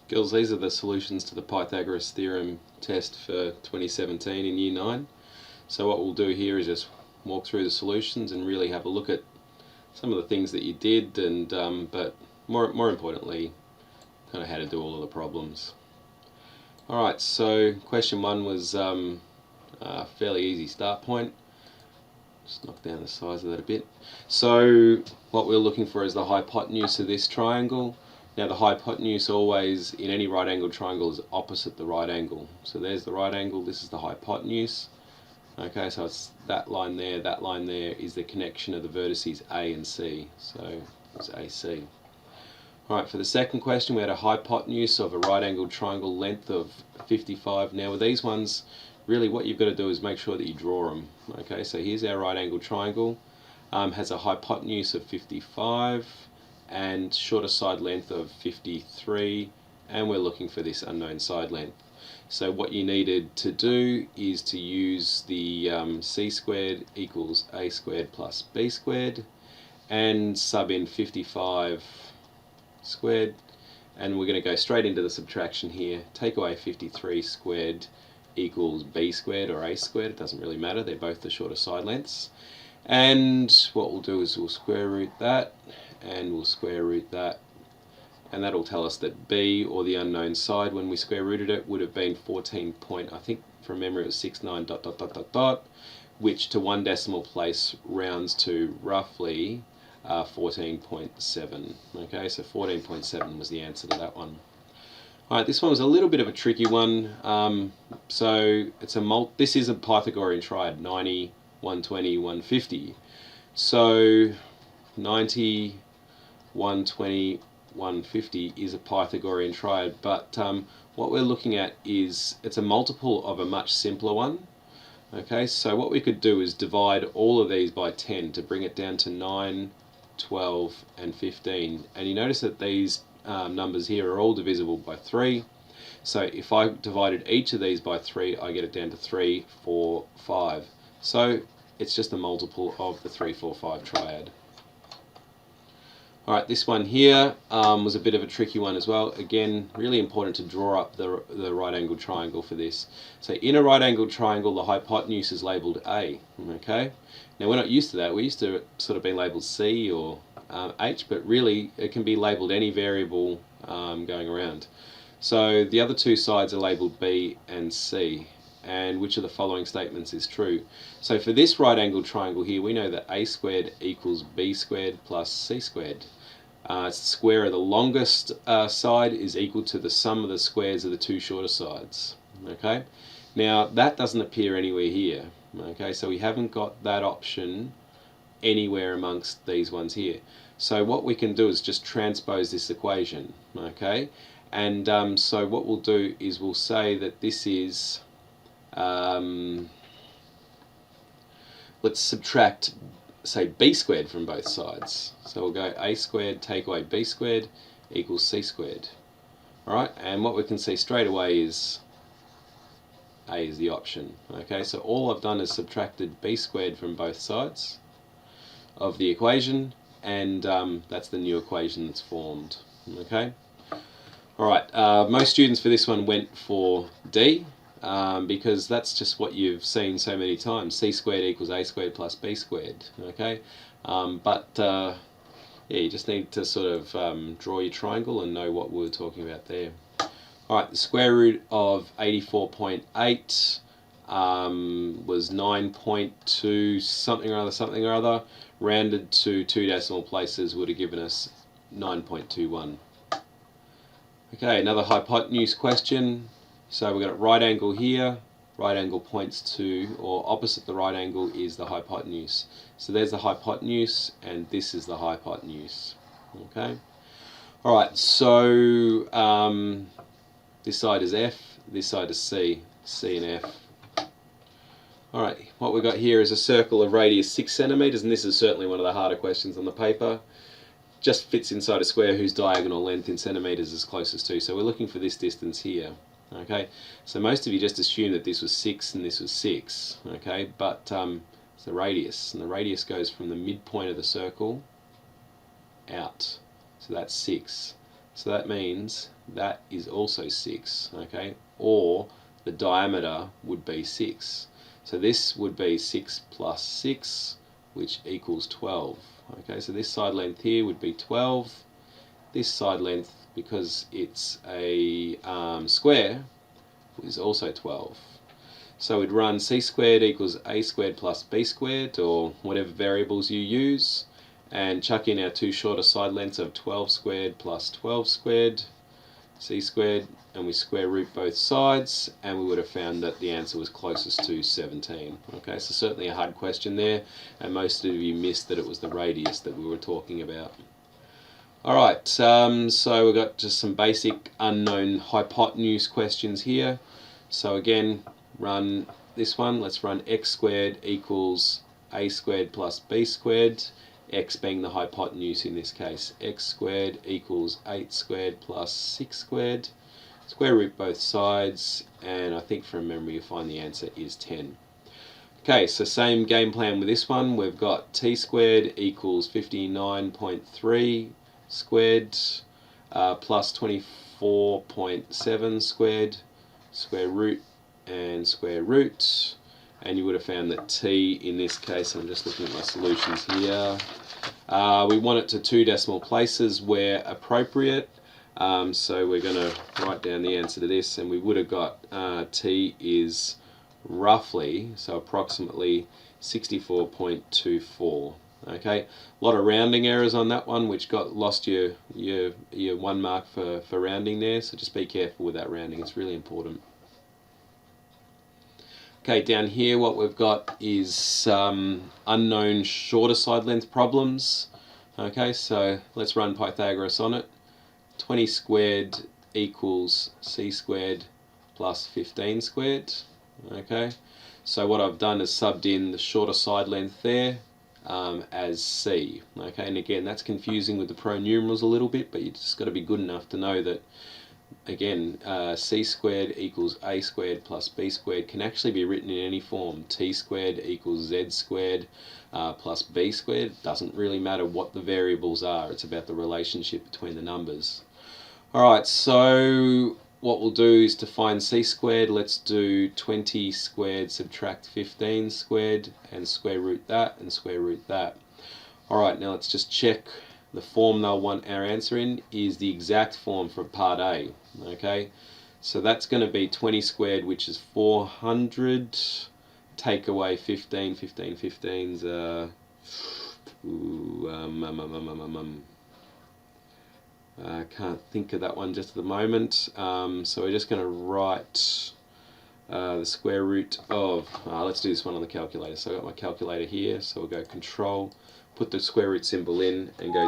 Girls, these are the solutions to the Pythagoras Theorem test for 2017 in Year 9. So what we'll do here is just walk through the solutions and really have a look at some of the things that you did, and but more importantly, kind of how to do all of the problems. Alright, so question 1 was a fairly easy start point. Just knock down the size of that a bit. So what we're looking for is the hypotenuse of this triangle. Now the hypotenuse always, in any right angled triangle, is opposite the right angle. So there's the right angle, this is the hypotenuse. Okay, so it's that line there is the connection of the vertices A and C. So it's AC. Alright, for the second question we had a hypotenuse of a right angled triangle length of 55. Now with these ones, really what you've got to do is make sure that you draw them. Okay, so here's our right angled triangle, has a hypotenuse of 55 and shorter side length of 53, and we're looking for this unknown side length. So what you needed to do is to use the c squared equals a squared plus b squared and sub in 55 squared, and we're going to go straight into the subtraction here. Take away 53 squared equals b squared or a squared, it doesn't really matter, they're both the shorter side lengths. And what we'll do is we'll square root that, and we'll square root that, and that'll tell us that b, or the unknown side, when we square rooted it, would have been 14 point, I think from memory it was 69 dot dot dot dot dot, which to one decimal place rounds to roughly 14.7. Okay, so 14.7 was the answer to that one. Alright, this one was a little bit of a tricky one. So it's this is a Pythagorean triad, 90, 120, 150. So 90, 120, 150 is a Pythagorean triad, but what we're looking at is it's a multiple of a much simpler one. Okay, so what we could do is divide all of these by 10 to bring it down to 9, 12 and 15, and you notice that these numbers here are all divisible by 3. So if I divided each of these by 3, I get it down to 3, 4, 5. So it's just a multiple of the 3, 4, 5 triad. Alright, this one here was a bit of a tricky one as well. Again, really important to draw up the right angled triangle for this. So in a right angled triangle, the hypotenuse is labelled A. Okay. Now we're not used to that. We're used to it sort of being labelled C or H, but really it can be labelled any variable going around. So the other two sides are labelled B and C. And which of the following statements is true? So for this right angled triangle here, we know that a squared equals b squared plus c squared. Square of the longest side is equal to the sum of the squares of the two shorter sides. Okay. Now that doesn't appear anywhere here. Okay, so we haven't got that option anywhere amongst these ones here. So what we can do is just transpose this equation. Okay, and so what we'll do is we'll say that this is let's subtract, say, b squared from both sides. So we'll go a squared take away b squared equals c squared. Alright, and what we can see straight away is a is the option. Okay, so all I've done is subtracted b squared from both sides of the equation, and that's the new equation that's formed. Okay. Alright, most students for this one went for D, because that's just what you've seen so many times. C squared equals a squared plus b squared. Okay, yeah, you just need to sort of draw your triangle and know what we're talking about there. Alright, the square root of 84.8 was 9.2 something or other, rounded to 2 decimal places would have given us 9.21. Okay, another hypotenuse question. So we've got a right angle here, right angle points to, or opposite the right angle is the hypotenuse. So there's the hypotenuse and this is the hypotenuse. Okay. Alright, so this side is F, this side is C, C and F. Alright, what we've got here is a circle of radius 6 centimeters, and this is certainly one of the harder questions on the paper. Just fits inside a square whose diagonal length in centimeters is closest to. So we're looking for this distance here. Okay, so most of you just assume that this was 6 and this was 6. Okay, but it's the radius, and the radius goes from the midpoint of the circle out. So that's 6. So that means that is also 6, okay? Or the diameter would be 6. So this would be 6 plus 6, which equals 12. Okay, so this side length here would be 12. This side length, because it's a square, is also 12. So we'd run c squared equals a squared plus b squared, or whatever variables you use, and chuck in our two shorter side lengths of 12 squared plus 12 squared, c squared, and we square root both sides, and we would have found that the answer was closest to 17. Okay, so certainly a hard question there, and most of you missed that it was the radius that we were talking about. Alright, so we've got just some basic unknown hypotenuse questions here. So again, run this one. Let's run x squared equals a squared plus b squared, x being the hypotenuse in this case. X squared equals 8 squared plus 6 squared. Square root both sides, and I think from memory you find the answer is 10. Okay, so same game plan with this one. We've got t squared equals 59.3 squared plus 24.7 squared, square root and square root, and you would have found that t in this case, I'm just looking at my solutions here, we want it to 2 decimal places where appropriate, so we're going to write down the answer to this, and we would have got t is roughly, so approximately 64.24. Okay, a lot of rounding errors on that one, which lost your 1 mark for rounding there, so just be careful with that rounding, it's really important. Okay, down here what we've got is unknown shorter side length problems. Okay, so let's run Pythagoras on it. 20 squared equals c squared plus 15 squared. Okay, so what I've done is subbed in the shorter side length there as c. Okay, and again that's confusing with the pronumerals a little bit, but you just got to be good enough to know that again c squared equals a squared plus b squared can actually be written in any form. T squared equals z squared plus b squared. Doesn't really matter what the variables are, it's about the relationship between the numbers. Alright, so what we'll do is to find c squared, let's do 20 squared subtract 15 squared and square root that and square root that. Alright, now let's just check the form they'll want our answer in is the exact form for part A. Okay, so that's going to be 20 squared, which is 400, take away 15, 15's I can't think of that one just at the moment, so we're just going to write the square root of, let's do this one on the calculator. So I've got my calculator here, so we'll go control, put the square root symbol in and go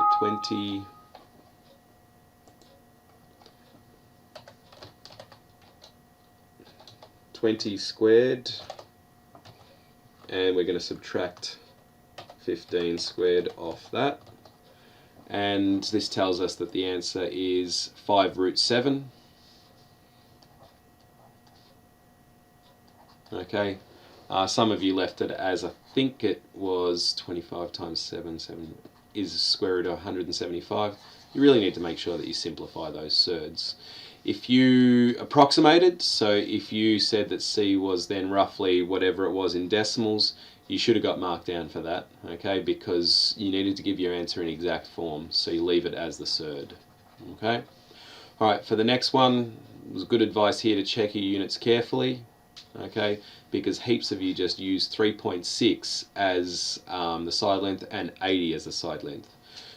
20 squared, and we're going to subtract 15 squared off that, and this tells us that the answer is 5 root 7. Okay, some of you left it as, I think it was 25 times 7 is square root of 175. You really need to make sure that you simplify those surds. If you approximated, so if you said that c was then roughly whatever it was in decimals, you should have got marked down for that, okay, because you needed to give your answer in exact form, so you leave it as the surd. Okay, alright, for the next one, it was good advice here to check your units carefully, okay, because heaps of you just use 3.6 as the side length and 80 as the side length.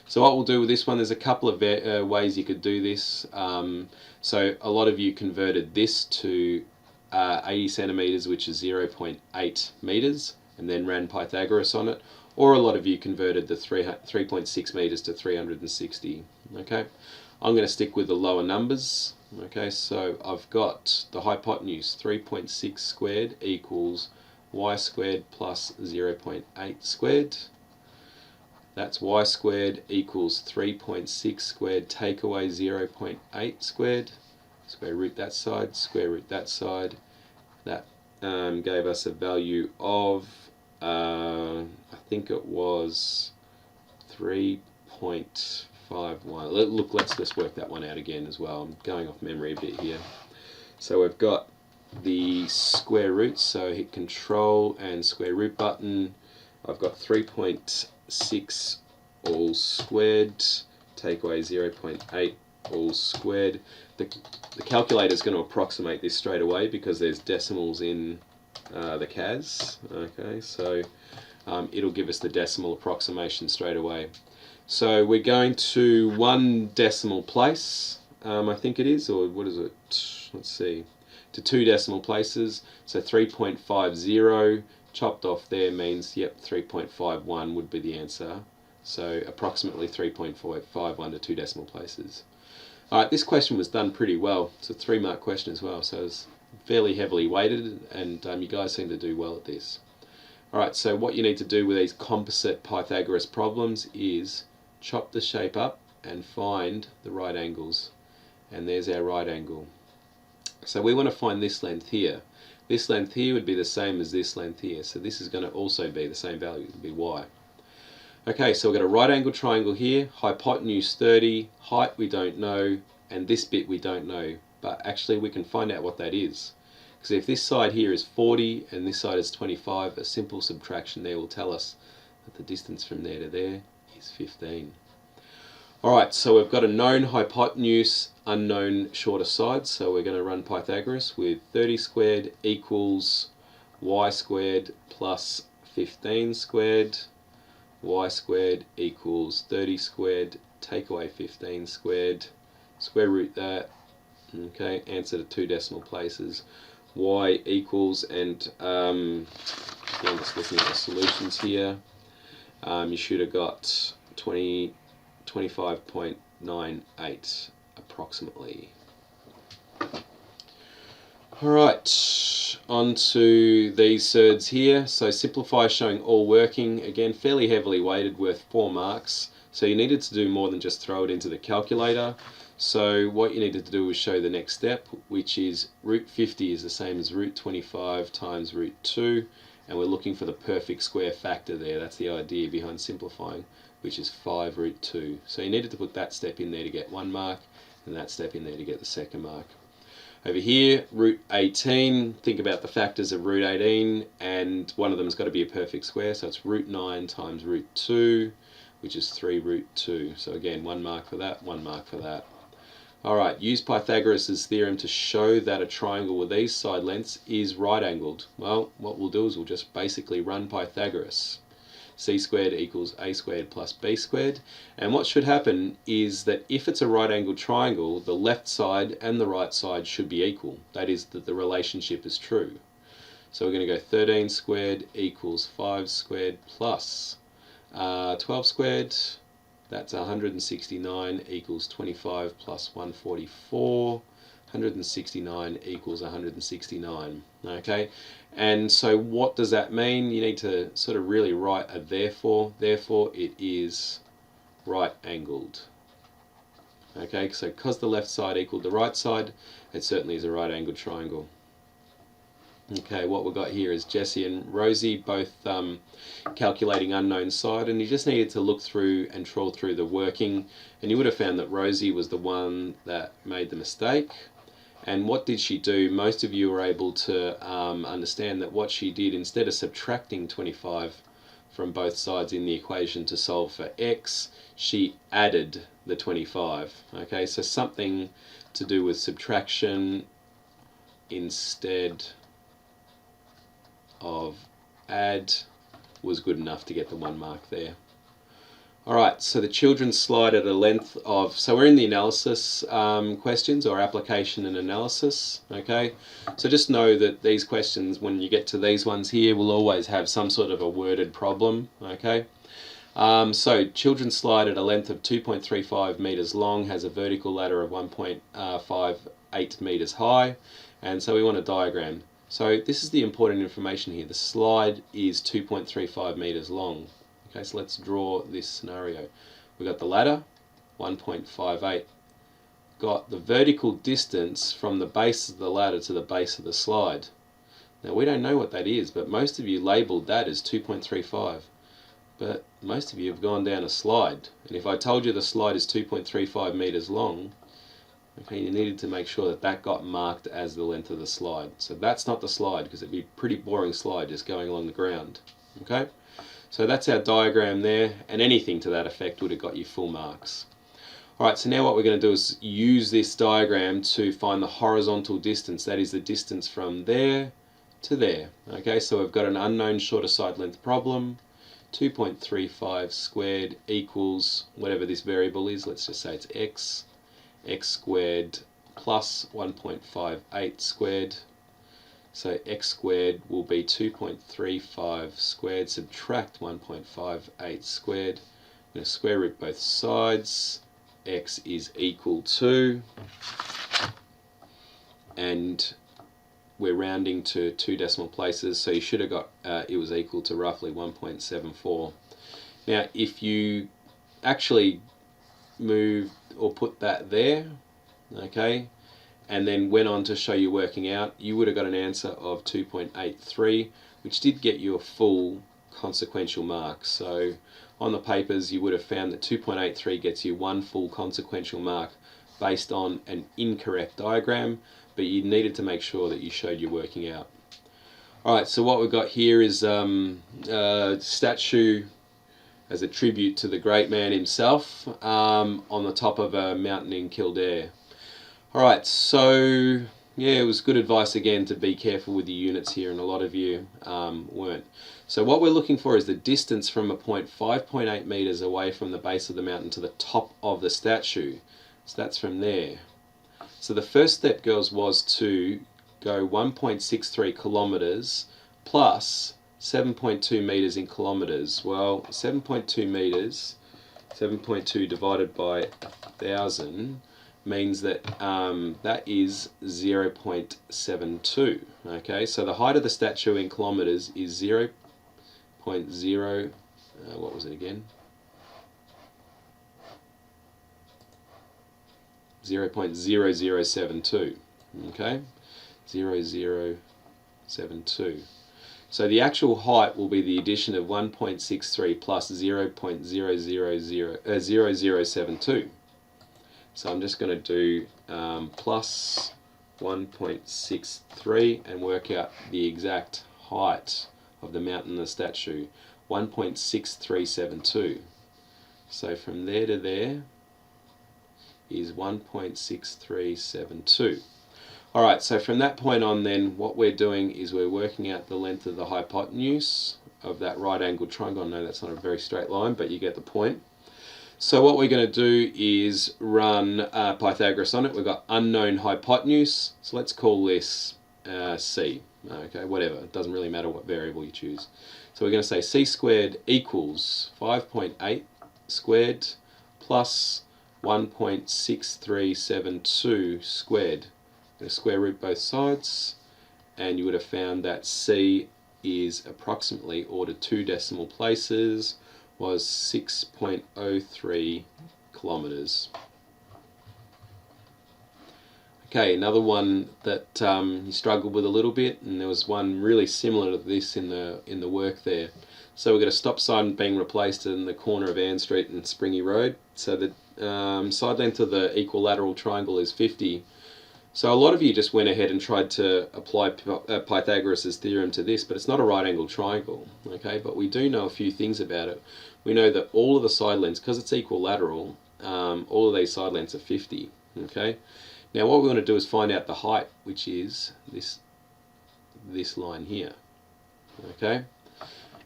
So what we'll do with this one, there's a couple of ways you could do this. So a lot of you converted this to 80 centimeters, which is 0.8 meters, and then ran Pythagoras on it, or a lot of you converted the 3.6 meters to 360. Okay, I'm going to stick with the lower numbers. Okay, so I've got the hypotenuse 3.6 squared equals y squared plus 0.8 squared. That's y squared equals 3.6 squared take away 0.8 squared. Square root that side, square root that side. That gave us a value of, I think it was 3.5 5y. Look, let's just work that one out again as well. I'm going off memory a bit here. So we've got the square roots, so hit Control and square root button. I've got 3.6 all squared, take away 0.8 all squared. The calculator is going to approximate this straight away because there's decimals in the CAS. Okay, so it'll give us the decimal approximation straight away. So we're going to 1 decimal place, I think it is, or what is it? Let's see, to 2 decimal places. So 3.50 chopped off there means, yep, 3.51 would be the answer. So approximately 3.51 to 2 decimal places. Alright, this question was done pretty well. It's a 3-mark question as well, so it's fairly heavily weighted, and you guys seem to do well at this. Alright, so what you need to do with these composite Pythagoras problems is chop the shape up and find the right angles. And there's our right angle. So we want to find this length here. This length here would be the same as this length here, so this is going to also be the same value, it would be y. Okay, so we've got a right angle triangle here, hypotenuse 30, height we don't know, and this bit we don't know, but actually we can find out what that is. Because if this side here is 40 and this side is 25, a simple subtraction there will tell us that the distance from there to there is 15. Alright, so we've got a known hypotenuse, unknown shorter side, so we're going to run Pythagoras with 30 squared equals y squared plus 15 squared. Y squared equals 30 squared, take away 15 squared, square root that, okay, answer to 2 decimal places. Y equals, and again, just looking at the solutions here, you should have got 25.98 approximately. Alright, on to these surds here. So simplify showing all working. Again, fairly heavily weighted, worth 4 marks. So you needed to do more than just throw it into the calculator. So what you needed to do was show the next step, which is root 50 is the same as root 25 times root 2. And we're looking for the perfect square factor there. That's the idea behind simplifying, which is 5 root 2. So you needed to put that step in there to get 1 mark, and that step in there to get the 2nd mark. Over here, root 18, think about the factors of root 18, and one of them has got to be a perfect square, so it's root 9 times root 2, which is 3 root 2. So again, 1 mark for that, 1 mark for that. Alright, use Pythagoras' theorem to show that a triangle with these side lengths is right angled. Well, what we'll do is we'll just basically run Pythagoras. C squared equals a squared plus b squared, and what should happen is that if it's a right angled triangle, the left side and the right side should be equal. That is, that the relationship is true. So we're going to go 13 squared equals 5 squared plus 12 squared, that's 169 equals 25 plus 144. 169 equals 169. Okay, and so what does that mean? You need to sort of really write a therefore. Therefore, it is right angled. Okay, so because the left side equaled the right side, it certainly is a right angled triangle. Okay, what we've got here is Jesse and Rosie both calculating unknown side, and you just needed to look through and trawl through the working, and you would have found that Rosie was the one that made the mistake. And what did she do? Most of you were able to understand that what she did, instead of subtracting 25 from both sides in the equation to solve for x, she added the 25. Okay, so something to do with subtraction instead of add was good enough to get the 1 mark there. Alright, so the children slide at a length of, so we're in the analysis questions, or application and analysis, okay? So just know that these questions, when you get to these ones here, will always have some sort of a worded problem, okay? So children slide at a length of 2.35 meters long, has a vertical ladder of 1.58 meters high, and so we want a diagram. So this is the important information here. The slide is 2.35 meters long. Okay, so let's draw this scenario. We've got the ladder, 1.58. Got the vertical distance from the base of the ladder to the base of the slide. Now we don't know what that is, but most of you labelled that as 2.35. but most of you have gone down a slide. And if I told you the slide is 2.35 meters long, okay, you needed to make sure that that got marked as the length of the slide. So that's not the slide, because it'd be a pretty boring slide just going along the ground. Okay, so that's our diagram there, and anything to that effect would have got you full marks. Alright, so now what we're going to do is use this diagram to find the horizontal distance, that is the distance from there to there. Okay, so we've got an unknown shorter side length problem. 2.35 squared equals whatever this variable is, let's just say it's x squared plus 1.58 squared. So x squared will be 2.35 squared, subtract 1.58 squared. I'm going to square root both sides. X is equal to, and we're rounding to 2 decimal places, so you should have got it was equal to roughly 1.74. Now if you actually move or put that there, okay, and then went on to show you working out, you would have got an answer of 2.83, which did get you a full consequential mark. So on the papers you would have found that 2.83 gets you one full consequential mark based on an incorrect diagram, but you needed to make sure that you showed your working out. Alright, so what we've got here is a statue as a tribute to the great man himself on the top of a mountain in Kildare. Alright, so yeah, it was good advice again to be careful with the units here, and a lot of you weren't. So what we're looking for is the distance from a point 5.8 meters away from the base of the mountain to the top of the statue. So that's from there. So the first step, girls, was to go 1.63 kilometers plus 7.2 meters in kilometers. Well, 7.2 meters, 7.2 divided by 1,000 means that that is 0.72. Okay, so the height of the statue in kilometers is 0.0, what was it again? 0.0072. Okay, 0072. So the actual height will be the addition of 1.63 plus 0.0072. So I'm just going to do plus 1.63 and work out the exact height of the mountain and the statue, 1.6372. So from there to there is 1.6372. Alright, so from that point on then, what we're doing is we're working out the length of the hypotenuse of that right angled triangle. I know that's not a very straight line, but you get the point. So what we're going to do is run Pythagoras on it. We've got unknown hypotenuse, so let's call this c. Okay, whatever, it doesn't really matter what variable you choose. So we're going to say c squared equals 5.8 squared plus 1.6372 squared. I'm going to square root both sides, and you would have found that c is approximately, or to 2 decimal places, was 6.03 kilometers. Okay, another one that you struggled with a little bit, and there was one really similar to this in the work there. So we've got a stop sign being replaced in the corner of Ann Street and Springy Road. So the side length of the equilateral triangle is 50. So a lot of you just went ahead and tried to apply Pythagoras' theorem to this, but it's not a right angled triangle. Okay, but we do know a few things about it. We know that all of the side lengths, because it's equilateral, all of these side lengths are 50. Okay. Now what we want to do is find out the height, which is this line here. Okay.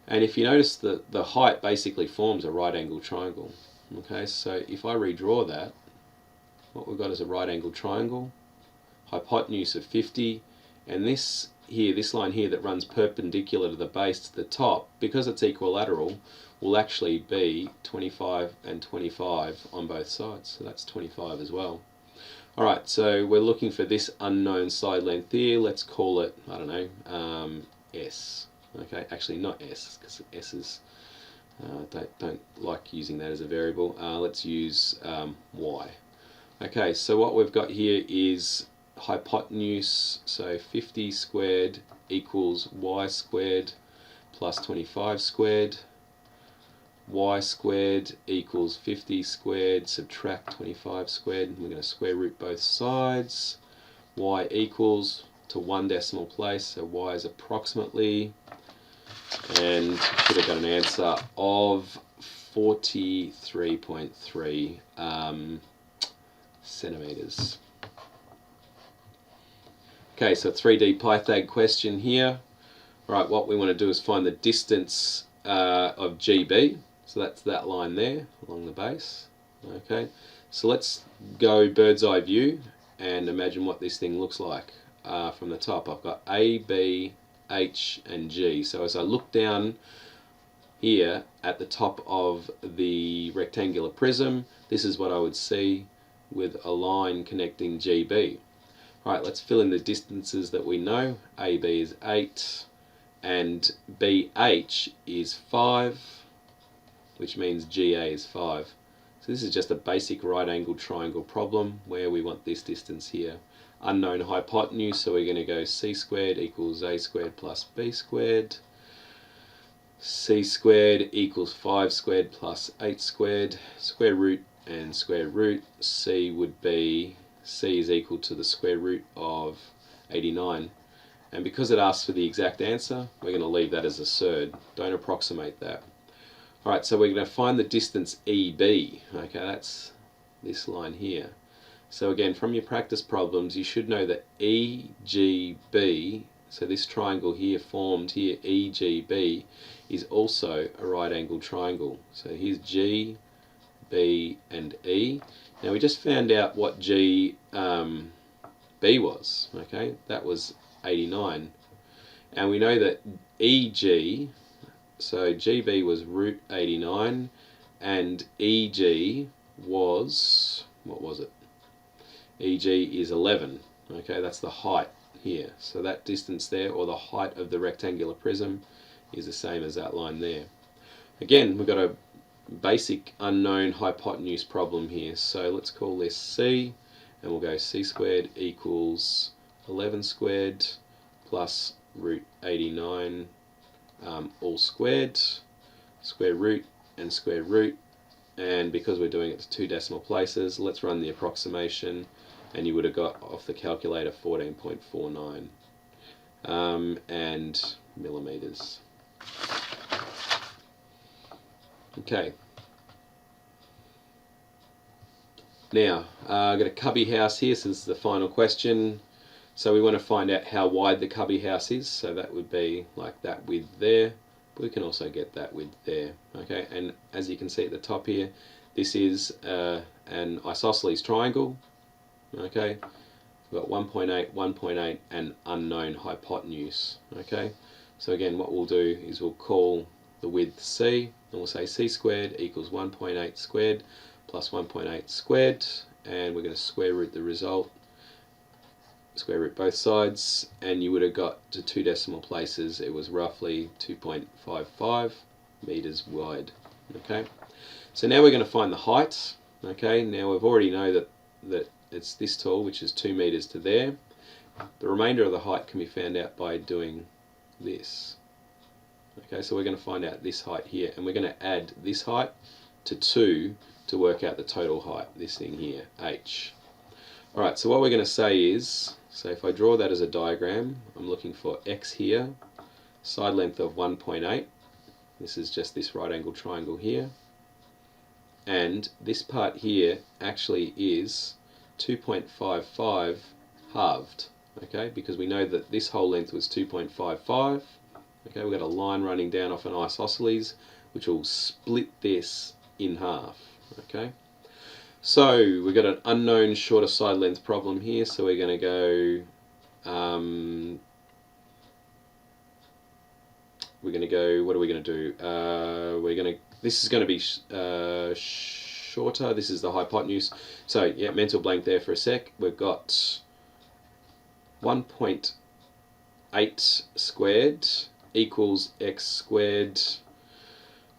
And if you notice that the height basically forms a right angled triangle. Okay, so if I redraw that, what we've got is a right angled triangle, hypotenuse of 50, and this line here that runs perpendicular to the base to the top, because it's equilateral, will actually be 25 and 25 on both sides. So that's 25 as well. Alright, so we're looking for this unknown side length here. Let's call it, I don't know, S. Okay, actually not S, because S is, don't like using that as a variable. Let's use Y. Okay, so what we've got here is hypotenuse, so 50 squared equals y squared plus 25 squared. y squared equals 50 squared, subtract 25 squared, and we're going to square root both sides. Y equals to one decimal place, so y is approximately, and should have got an answer of 43.3 centimeters. Okay, so 3D Pythag question here. Right, what we want to do is find the distance of GB. So that's that line there along the base. Okay, so let's go bird's eye view and imagine what this thing looks like from the top. I've got A, B, H and G. So as I look down here at the top of the rectangular prism, this is what I would see with a line connecting GB. Right, let's fill in the distances that we know. AB is 8 and BH is 5, which means GA is 5. So this is just a basic right angled triangle problem where we want this distance here. Unknown hypotenuse, so we're going to go c squared equals a squared plus b squared. C squared equals 5 squared plus 8 squared. Square root and square root. C would be, C is equal to the square root of 89. And because it asks for the exact answer, we're going to leave that as a surd. Don't approximate that. Alright, so we're going to find the distance EB. Okay, that's this line here. So again, from your practice problems, you should know that EGB, so this triangle here formed here, EGB, is also a right angled triangle. So here's G, B and E. Now we just found out what G B was. Okay, that was 89. And we know that EG, so GB was root 89 and EG was, what was it? EG is 11. Okay, that's the height here. So that distance there, or the height of the rectangular prism, is the same as that line there. Again, we've got a basic unknown hypotenuse problem here. So let's call this C, and we'll go c squared equals 11 squared plus root 89 all squared, square root and square root, and because we're doing it to two decimal places, let's run the approximation, and you would have got off the calculator 14.49 and millimeters. Okay. Now, I've got a cubby house here, so this is the final question. So we want to find out how wide the cubby house is, so that would be like that width there. But we can also get that width there. Okay, and as you can see at the top here, this is an isosceles triangle. Okay, we've got 1.8, 1.8 and unknown hypotenuse. Okay, so again what we'll do is we'll call the width C, and we'll say c squared equals 1.8 squared plus 1.8 squared, and we're going to square root the result, square root both sides, and you would have got to two decimal places. It was roughly 2.55 meters wide. Okay, so now we're going to find the height. Okay, now we've already know that it's this tall, which is 2 meters to there. The remainder of the height can be found out by doing this. Okay, so we're going to find out this height here, and we're going to add this height to 2 to work out the total height, this thing here, h. Alright, so what we're going to say is, so if I draw that as a diagram, I'm looking for x here, side length of 1.8, this is just this right angle triangle here, and this part here actually is 2.55 halved, okay, because we know that this whole length was 2.55. Okay, we've got a line running down off an isosceles which will split this in half. Okay, so we've got an unknown shorter side length problem here, so we're going to go what are we going to do? This is going to be shorter. This is the hypotenuse. So yeah, mental blank there for a sec. We've got 1.8 squared equals x squared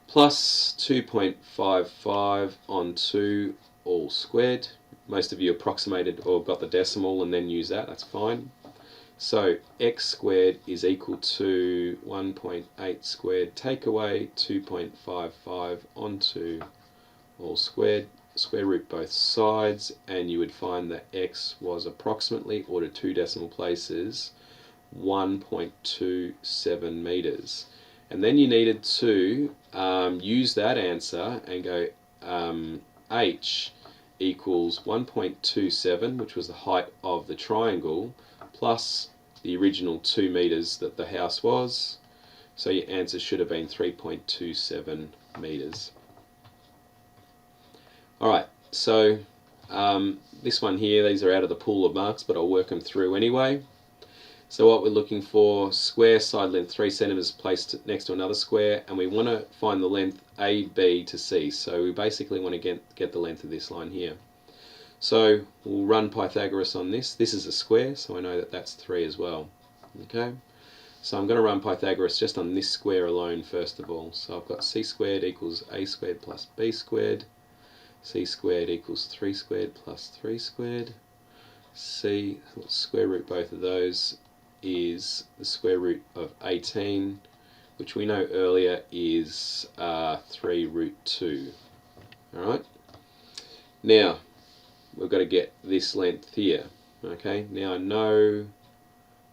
plus 2.55 on 2 all squared. Most of you approximated or got the decimal and then use that, that's fine. So x squared is equal to 1.8 squared take away 2.55 onto all squared, square root both sides, and you would find that x was approximately, or to 2 decimal places, 1.27 meters. And then you needed to use that answer and go h equals 1.27, which was the height of the triangle, plus the original 2 meters that the house was. So your answer should have been 3.27 meters. Alright, so this one here, these are out of the pool of marks, but I'll work them through anyway. So what we're looking for, square side length 3 centimeters placed next to another square, and we want to find the length AB to C. So we basically want to get the length of this line here. So we'll run Pythagoras on this. This is a square, so I know that that's 3 as well. Okay, so I'm going to run Pythagoras just on this square alone first of all. So I've got c squared equals a squared plus b squared. C squared equals 3 squared plus 3 squared. C, square root both of those, is the square root of 18, which we know earlier is 3 root 2. Alright, now we've got to get this length here. Okay, now I know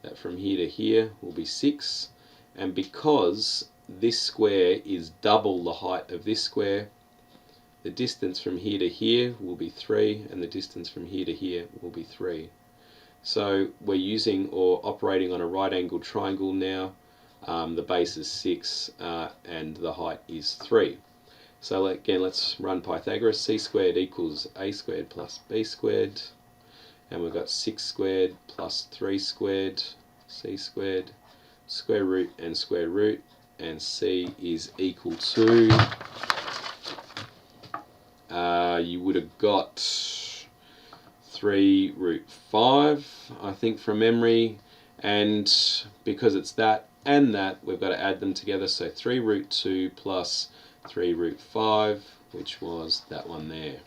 that from here to here will be 6, and because this square is double the height of this square, the distance from here to here will be 3, and the distance from here to here will be 3. So we're using or operating on a right-angled triangle now. The base is 6 and the height is 3. So again, let's run Pythagoras. C squared equals a squared plus b squared, and we've got 6 squared plus 3 squared, c squared, square root, and c is equal to, you would have got 3 root 5, I think, from memory, and because it's that and that, we've got to add them together. So 3 root 2 plus 3 root 5, which was that one there.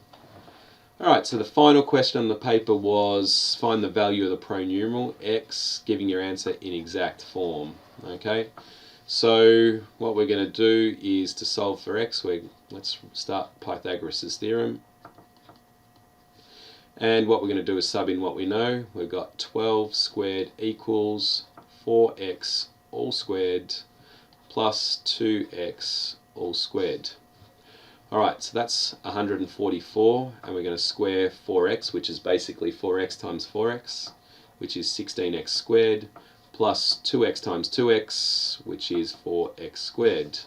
Alright, so the final question on the paper was find the value of the pronumeral x, giving your answer in exact form. Okay, so what we're going to do is to solve for x, let's start Pythagoras' theorem. And what we're going to do is sub in what we know. We've got 12 squared equals 4x all squared plus 2x all squared. Alright, so that's 144, and we're going to square 4x, which is basically 4x times 4x, which is 16x squared, plus 2x times 2x, which is 4x squared.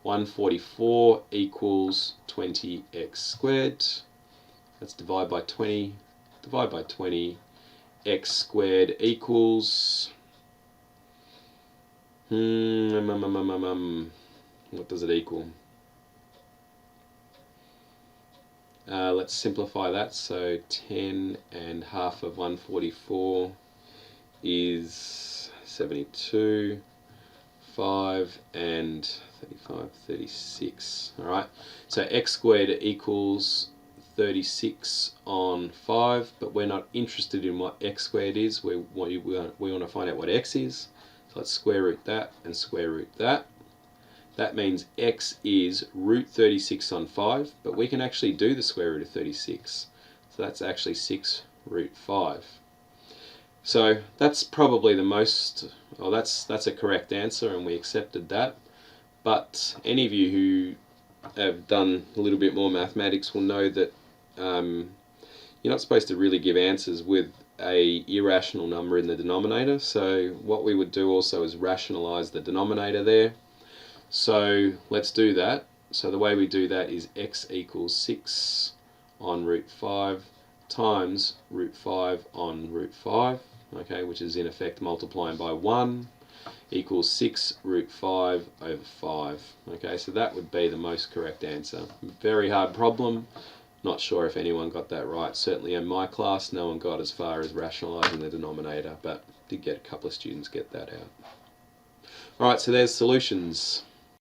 144 equals 20x squared. Let's divide by 20. Divide by 20. X squared equals... what does it equal? Let's simplify that. So 10 and half of 144 is 72. 5 and 35, 36. Alright, so x squared equals 36 on 5, but we're not interested in what x squared is. We want to find out what x is. So let's square root that and square root that. That means x is root 36 on 5, but we can actually do the square root of 36. So that's actually 6 root 5. So that's probably the most, well, that's a correct answer, and we accepted that. But any of you who have done a little bit more mathematics will know that you're not supposed to really give answers with a irrational number in the denominator. So what we would do also is rationalize the denominator there. So let's do that. So the way we do that is x equals 6 on root 5 times root 5 on root 5, okay, which is in effect multiplying by 1, equals 6 root 5 over 5. Okay, so that would be the most correct answer. Very hard problem. Not sure if anyone got that right. Certainly in my class, no one got as far as rationalizing the denominator, but did get a couple of students get that out. Alright, so there's solutions.